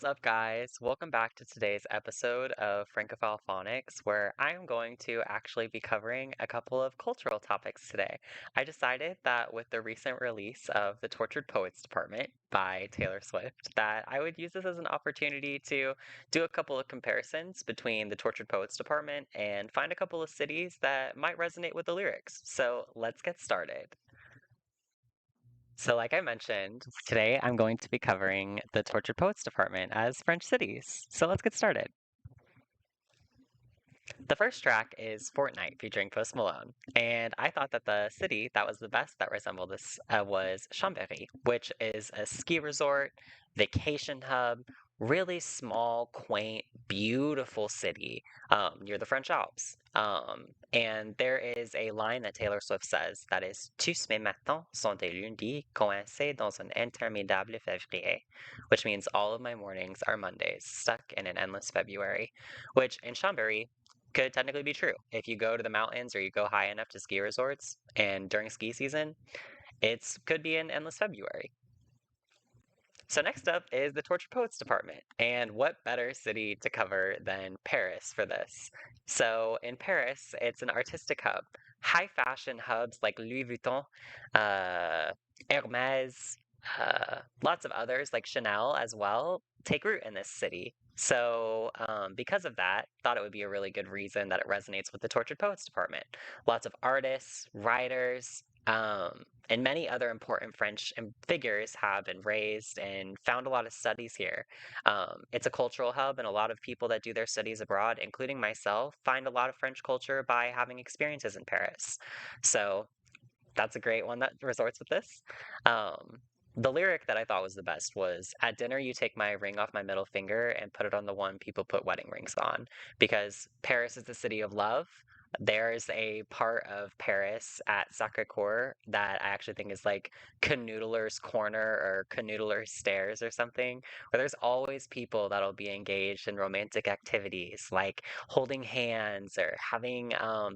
What's up, guys? Welcome back to today's episode of Francophile Phonics, where I am going to actually be covering a couple of cultural topics today. I decided that with the recent release of The Tortured Poets Department by Taylor Swift, that I would use this as an opportunity to do a couple of comparisons between The Tortured Poets Department and find a couple of cities that might resonate with the lyrics. So let's get started. So, like I mentioned, today I'm going to be covering the Tortured Poets Department as French cities. So let's get started. The first track is Fortnite featuring Post Malone, and I thought that the city that was the best that resembled this was Chambéry, which is a ski resort, vacation hub, really small, quaint, beautiful city near the French Alps. And there is a line that Taylor Swift says that is Tous mes matins sont des lundis coincés dans un interminable février, which means all of my mornings are Mondays stuck in an endless February, which in Chambéry could technically be true. If you go to the mountains or you go high enough to ski resorts and during ski season, it could be an endless February. So next up is the Tortured Poets Department. And what better city to cover than Paris for this? So in Paris, it's an artistic hub. High fashion hubs like Louis Vuitton, uh, Hermes, lots of others like Chanel as well take root in this city. So, because of that, thought it would be a really good reason that it resonates with the Tortured Poets Department. Lots of artists, writers, and many other important French figures have been raised and found a lot of studies here. It's a cultural hub, and a lot of people that do their studies abroad, including myself, find a lot of French culture by having experiences in Paris. So that's a great one that resorts with this. Um, the lyric that I thought was the best was at dinner, you take my ring off my middle finger and put it on the one people put wedding rings on. Because Paris is the city of love. There's a part of Paris at Sacré-Cœur that I actually think is like Canoodler's Corner or Canoodler's Stairs or something, where there's always people that'll be engaged in romantic activities like holding hands or having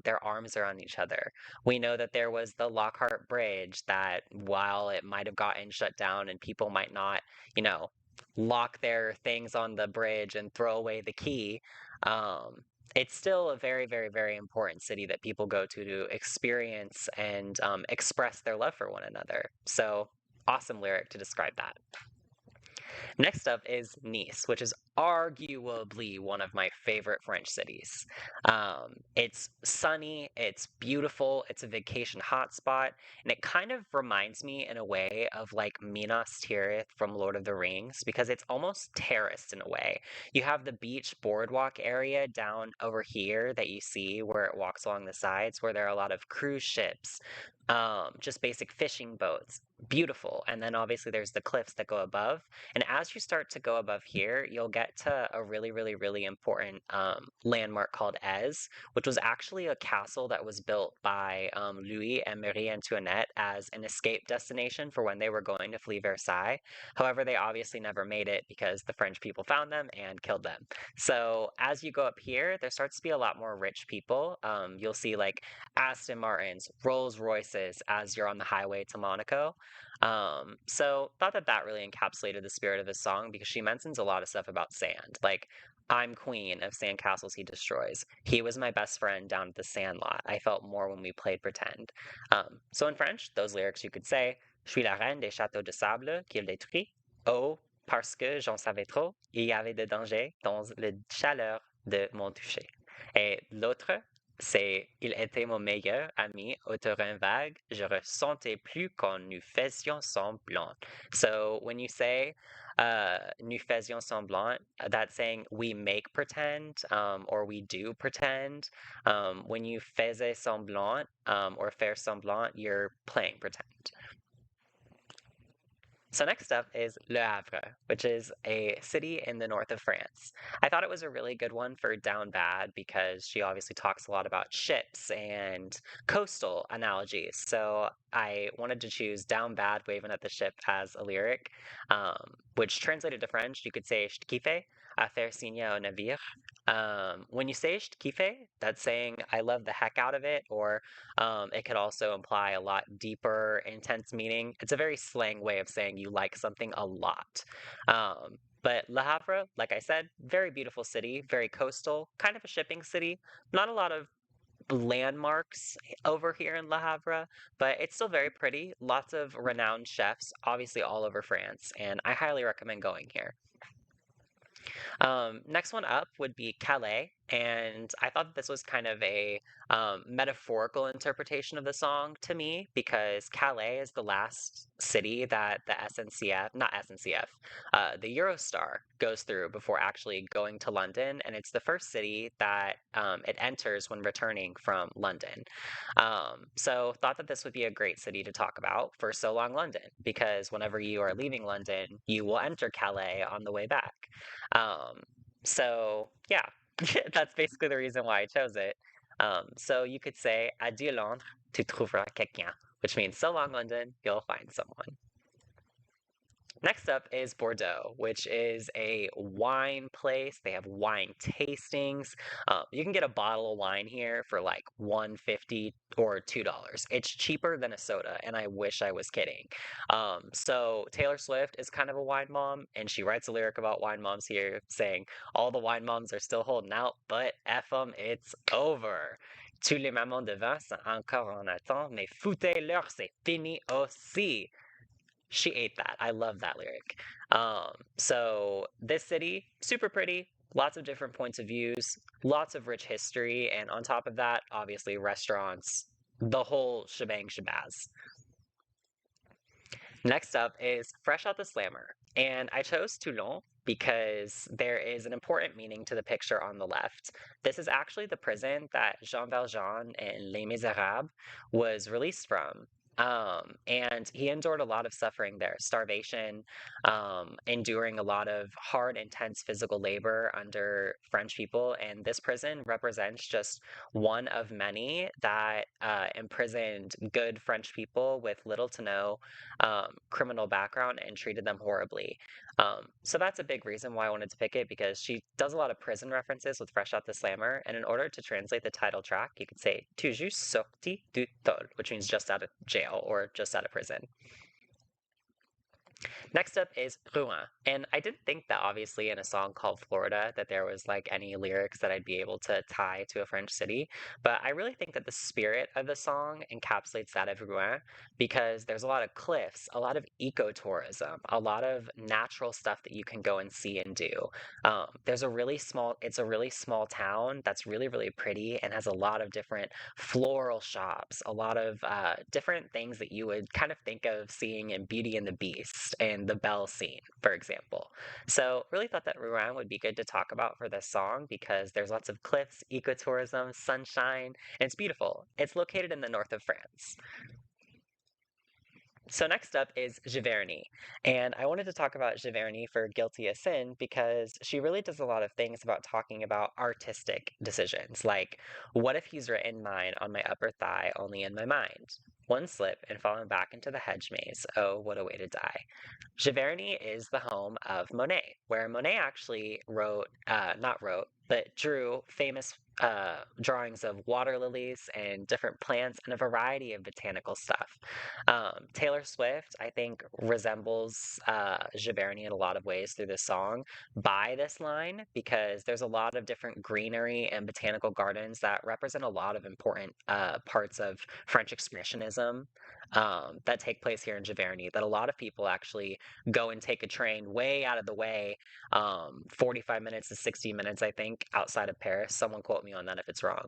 their arms around each other. We know that there was the Lockhart Bridge that while it might have gotten shut down and people might not, you know, lock their things on the bridge and throw away the key, um, it's still a very, very, very important city that people go to experience and express their love for one another. So, awesome lyric to describe that. Next up is Nice, which is arguably one of my favorite French cities. It's sunny, it's beautiful, it's a vacation hotspot, and it kind of reminds me in a way of like Minas Tirith from Lord of the Rings because it's almost terraced in a way. You have the beach boardwalk area down over here that you see where it walks along the sides, where there are a lot of cruise ships, just basic fishing boats. Beautiful. And then obviously there's the cliffs that go above. And as you start to go above here, you'll get to a really, really, really important landmark called Aise, which was actually a castle that was built by Louis and Marie Antoinette as an escape destination for when they were going to flee Versailles. However, they obviously never made it because the French people found them and killed them. So as you go up here, there starts to be a lot more rich people. You'll see like Aston Martins, Rolls Royces as you're on the highway to Monaco. So thought that that really encapsulated the spirit of the song because she mentions a lot of stuff about sand. Like, I'm queen of sand castles he destroys. He was my best friend down at the sand lot. I felt more when we played pretend. So in French, those lyrics you could say, Je suis la reine des châteaux de sable qu'il détruit. Oh, parce que j'en savais trop, il y avait des dangers dans la chaleur de mon toucher. Et l'autre, c'est il était mon meilleur ami au terrain vague. Je ressentais plus quand nous faisions semblant. So when you say nous faisions semblant, that's saying we make pretend or we do pretend. When you faisais semblant or faire semblant, you're playing pretend. So next up is Le Havre, which is a city in the north of France. I thought it was a really good one for Down Bad because she obviously talks a lot about ships and coastal analogies. So I wanted to choose Down Bad waving at the ship as a lyric, which translated to French, you could say Je kiffe, à faire signe au navire. When you say Je kiffe, that's saying I love the heck out of it, or it could also imply a lot deeper, intense meaning. It's a very slang way of saying you like something a lot. But Le Havre, like I said, very beautiful city, very coastal, kind of a shipping city. Not a lot of landmarks over here in Le Havre, but it's still very pretty. Lots of renowned chefs, obviously all over France, and I highly recommend going here. Next one up would be Calais, and I thought that this was kind of a metaphorical interpretation of the song to me because Calais is the last city that the SNCF, not SNCF, the Eurostar goes through before actually going to London, and it's the first city that it enters when returning from London. So thought that this would be a great city to talk about for So Long London because whenever you are leaving London, you will enter Calais on the way back. Um, so yeah, that's basically the reason why I chose it. So you could say Adieu Londres, tu trouveras quelqu'un, which means so long London, you'll find someone. Next up is Bordeaux, which is a wine place. They have wine tastings. You can get a bottle of wine here for like 150 or $2. It's cheaper than a soda, and I wish I was kidding. So Taylor Swift is kind of a wine mom, and she writes a lyric about wine moms here saying, all the wine moms are still holding out, but F them, it's over. Tous les mamans de vin sont encore en attente, mais foutez-leur, c'est fini aussi. She ate that. I love that lyric. So this city, super pretty, lots of different points of views, lots of rich history, and on top of that, obviously restaurants, the whole shebang shabazz. Next up is Fresh Out the Slammer, and I chose Toulon because there is an important meaning to the picture on the left. This is actually the prison that Jean Valjean in Les Miserables was released from. And he endured a lot of suffering there, starvation, enduring a lot of hard, intense physical labor under French people. And this prison represents just one of many that imprisoned good French people with little to no criminal background and treated them horribly. So that's a big reason why I wanted to pick it because she does a lot of prison references with Fresh Out the Slammer. And in order to translate the title track, you could say Tout juste sorti du tôle, which means just out of jail or just out of prison. Next up is Rouen. And I didn't think that obviously in a song called Florida that there was like any lyrics that I'd be able to tie to a French city. But I really think that the spirit of the song encapsulates that of Rouen because there's a lot of cliffs, a lot of ecotourism, a lot of natural stuff that you can go and see and do. It's a really small town that's really, really pretty and has a lot of different floral shops, a lot of different things that you would kind of think of seeing in Beauty and the Beast and the Belle scene, for example. So, really thought that Rouen would be good to talk about for this song because there's lots of cliffs, ecotourism, sunshine, and it's beautiful. It's located in the north of France. So next up is Giverny. And I wanted to talk about Giverny for Guilty as Sin because she really does a lot of things about talking about artistic decisions. Like, what if he's written mine on my upper thigh, only in my mind? One slip and fallen back into the hedge maze. Oh, what a way to die. Giverny is the home of Monet, where Monet actually not wrote, but drew famous drawings of water lilies and different plants and a variety of botanical stuff. Taylor Swift, I think, resembles Giverny in a lot of ways through this song by this line because there's a lot of different greenery and botanical gardens that represent a lot of important parts of French Expressionism that take place here in Giverny that a lot of people actually go and take a train way out of the way, 45 minutes to 60 minutes, I think, outside of Paris. Someone quote me on that if it's wrong,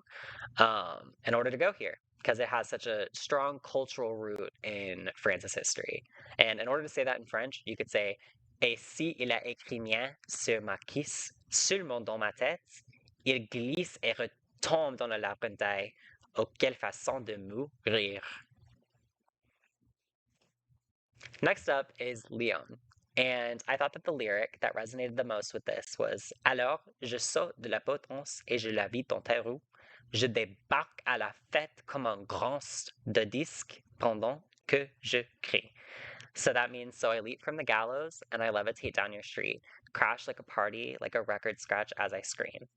in order to go here because it has such a strong cultural root in France's history. And in order to say that in French, you could say Et si il a écrit mien sur ma cuisse, seulement dans ma tête, il glisse et retombe dans le lapin-taille. Oh, quelle façon de mourir! Next up is Lyon. And I thought that the lyric that resonated the most with this was Alors je saute de la potence et je la vis dans tes roues. Je débarque à la fête comme un grand de disque pendant que je crie. So that means, so I leap from the gallows and I levitate down your street. crash like a party, like a record scratch as I scream.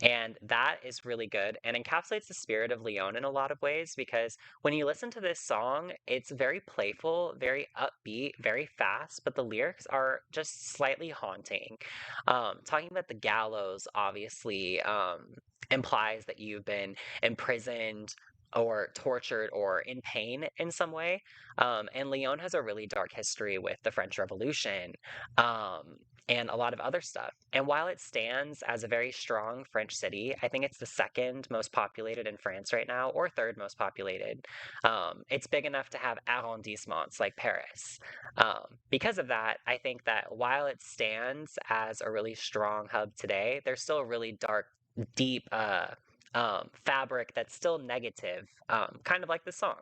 And that is really good and encapsulates the spirit of Leon in a lot of ways because when you listen to this song, it's very playful, very upbeat, very fast, but the lyrics are just slightly haunting. Talking about the gallows obviously implies that you've been imprisoned or tortured or in pain in some way. And Lyon has a really dark history with the French Revolution. And a lot of other stuff. And while it stands as a very strong French city, I think it's the second most populated in France right now, or third most populated. It's big enough to have arrondissements like Paris. Because of that, I think that while it stands as a really strong hub today, there's still a really dark, deep fabric that's still negative, kind of like the song.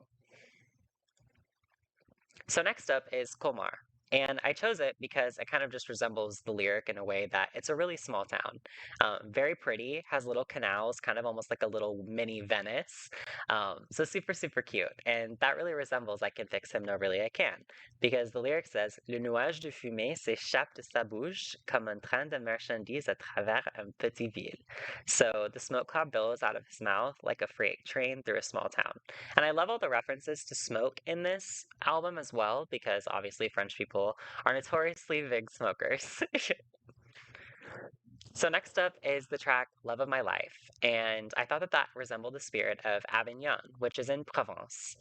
So next up is Colmar. And I chose it because it kind of just resembles the lyric in a way that it's a really small town. Very pretty, has little canals, kind of almost like a little mini Venice. So super, super cute. And that really resembles I Can Fix Him, No Really I Can. Because the lyric says, Le nuage de fumée s'échappe de sa bouche comme un train de marchandises à travers un petit ville. So the smoke cloud billows out of his mouth like a freight train through a small town. And I love all the references to smoke in this album as well, because obviously French people are notoriously big smokers. So next up is the track Love of My Life, and I thought that that resembled the spirit of Avignon, which is in Provence.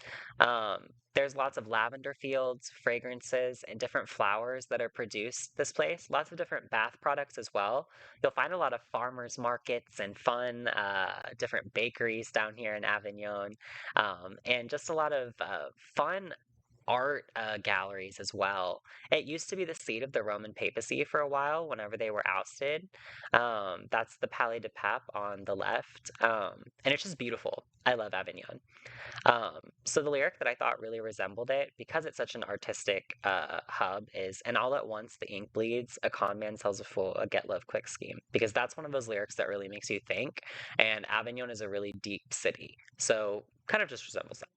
There's lots of lavender fields, fragrances, and different flowers that are produced this place. Lots of different bath products as well. You'll find a lot of farmers markets and fun, different bakeries down here in Avignon, and just a lot of fun art galleries as well. It used to be the seat of the Roman papacy for a while whenever they were ousted. That's the Palais de Pape on the left. And it's just beautiful. I love Avignon. So the lyric that I thought really resembled it, because it's such an artistic hub, is "And all at once the ink bleeds, a con man sells a fool a get love quick scheme." Because that's one of those lyrics that really makes you think, and Avignon is a really deep city. So kind of just resembles that.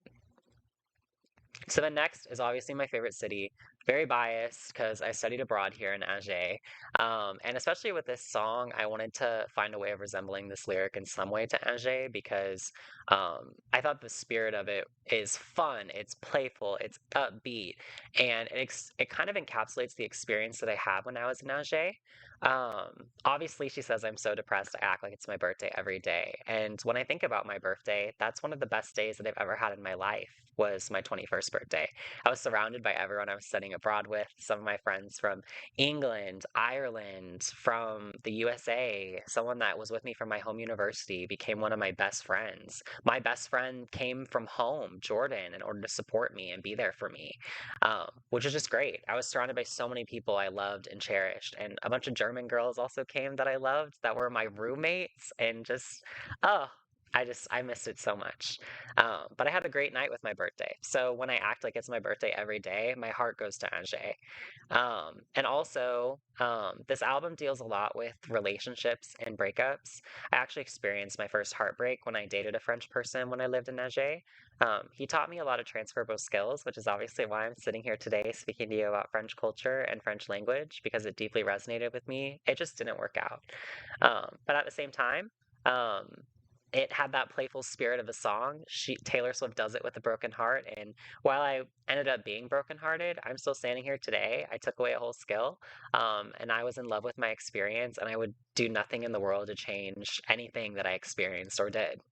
So then next is obviously my favorite city. Very biased because I studied abroad here in Angers. And especially with this song, I wanted to find a way of resembling this lyric in some way to Angers because I thought the spirit of it is fun, it's playful, it's upbeat, and it kind of encapsulates the experience that I had when I was in Angers. Obviously, she says, I'm so depressed, I act like it's my birthday every day. And when I think about my birthday, that's one of the best days that I've ever had in my life was my 21st birthday. I was surrounded by everyone I was studying abroad with, some of my friends from England, Ireland, from the USA. Someone that was with me from my home university became one of my best friends. My best friend came from home, Jordan, in order to support me and be there for me, which is just great. I was surrounded by so many people I loved and cherished, and a bunch of German girls also came that I loved that were my roommates, and just, oh, I missed it so much. But I had a great night with my birthday. So when I act like it's my birthday every day, my heart goes to Angers. And also, this album deals a lot with relationships and breakups. I actually experienced my first heartbreak when I dated a French person when I lived in Angers. He taught me a lot of transferable skills, which is obviously why I'm sitting here today speaking to you about French culture and French language because it deeply resonated with me. It just didn't work out. But at the same time, um, it had that playful spirit of a song. Taylor Swift does it with a broken heart, and while I ended up being brokenhearted, I'm still standing here today. I took away a whole skill, and I was in love with my experience, and I would do nothing in the world to change anything that I experienced or did.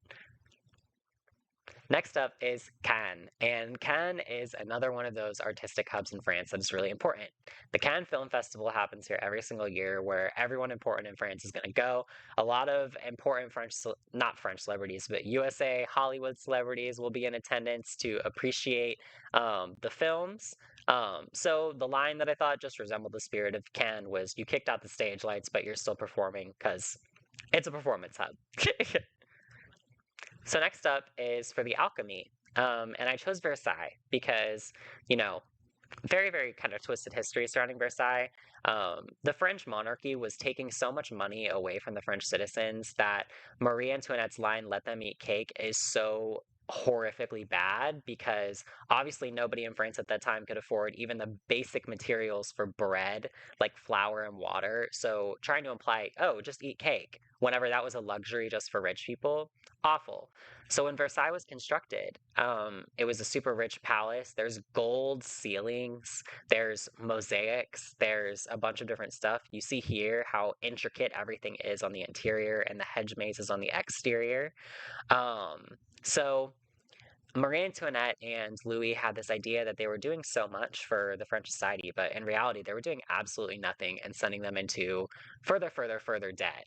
Next up is Cannes, and Cannes is another one of those artistic hubs in France that is really important. The Cannes Film Festival happens here every single year where everyone important in France is going to go. A lot of important not French celebrities, but USA, Hollywood celebrities will be in attendance to appreciate the films. So the line that I thought just resembled the spirit of Cannes was, you kicked out the stage lights, but you're still performing because it's a performance hub. So next up is for the alchemy. And I chose Versailles because, you know, very, very kind of twisted history surrounding Versailles. The French monarchy was taking so much money away from the French citizens that Marie Antoinette's line, let them eat cake, is so horrifically bad because obviously nobody in France at that time could afford even the basic materials for bread, like flour and water. So trying to imply, oh, just eat cake, whenever that was a luxury just for rich people, awful. So when Versailles was constructed, it was a super rich palace. There's gold ceilings, there's mosaics, there's a bunch of different stuff. You see here how intricate everything is on the interior and the hedge mazes on the exterior. Um, so Marie Antoinette and Louis had this idea that they were doing so much for the French society, but in reality, they were doing absolutely nothing and sending them into further, further, further debt.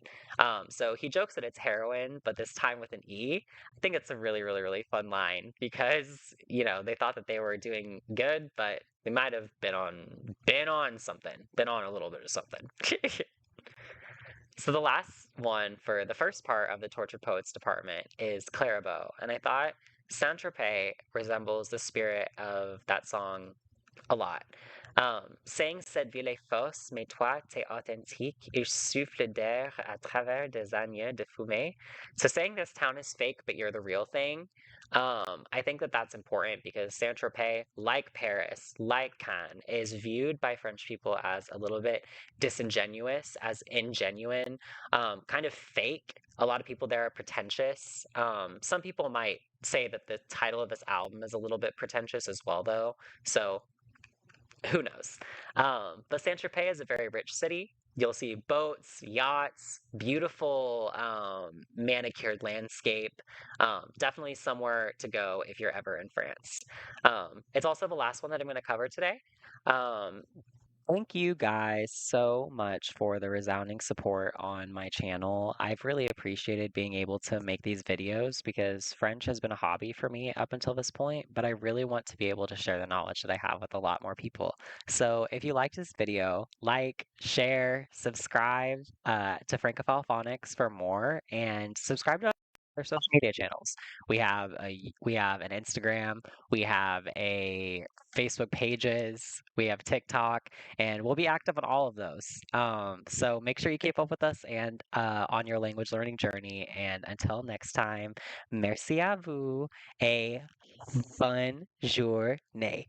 So he jokes that it's heroin, but this time with an E. I think it's a really, really, really fun line because they thought that they were doing good, but they might have been on something, been on a little bit of something. So the last one for the first part of the Tortured Poets department is Clairabeau, and I thought Saint-Tropez resembles the spirit of that song a lot. Saying cette ville est fausse, mais toi, t'es authentique, il souffle d'air à travers des années de fumée. So saying this town is fake, but you're the real thing. I think that that's important because Saint-Tropez, like Paris, like Cannes, is viewed by French people as a little bit disingenuous, as ingenuine, kind of fake. A lot of people there are pretentious. Some people might say that the title of this album is a little bit pretentious as well, though. So who knows? But Saint Tropez is a very rich city. You'll see boats, yachts, beautiful manicured landscape. Definitely somewhere to go if you're ever in France. It's also the last one that I'm going to cover today. Um, Thank you guys so much for the resounding support on my channel. I've really appreciated being able to make these videos because French has been a hobby for me up until this point, but I really want to be able to share the knowledge that I have with a lot more people. So if you liked this video, like, share, subscribe to Francophile Phonics for more, and subscribe to our social media channels. We have an Instagram, we have a Facebook pages, we have TikTok, and we'll be active on all of those. So make sure you keep up with us and on your language learning journey. And until next time, merci à vous, a bonne journée.